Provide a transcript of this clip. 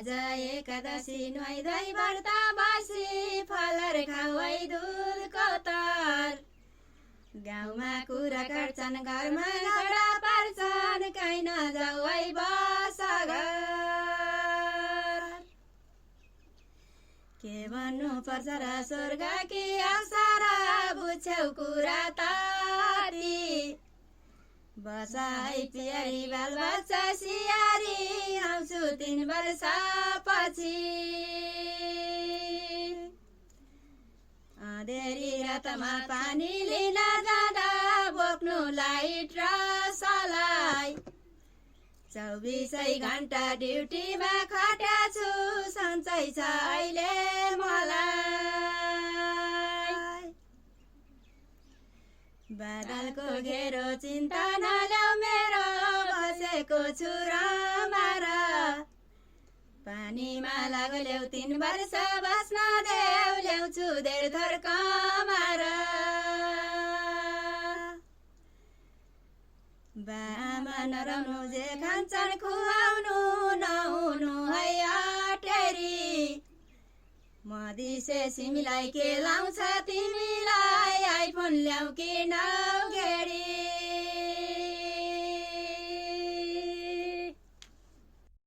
आज एकादशी नुहाइधुवाइ व्रत बसी फलर खाउै दुधको तर गाउँमा कुरा काट्छन् घरमा घडा पार्छन् काहीँ नजाऊ है बस घर के भन्नु पर्छ र स्वर्ग कि अवसर बुझ्यौ कुरा तारी बसाई पियारी बालबच्चा सियारी आउँछु 3 वर्षपछि अँधेरी रातमा पानी लिन जाँदा बोक्नु लाइट र सलाई 24 घण्टा ड्युटीमा खट्याछु सन्चै छ अहिले मलाई बादलको घेरो चिन्ता नल्याउ मेरो बसेको छु रमार पानीमा लाग्यो 3 वर्ष बस्न देऊ ल्याउँछु धेर थर कमार बामा नराउनु जे खान्छन् खुवाउनु नहुनु है अटेरी मदिसे सिमीलाई के लाउँछ तिमीलाई आइफोन ल्याऊ कि न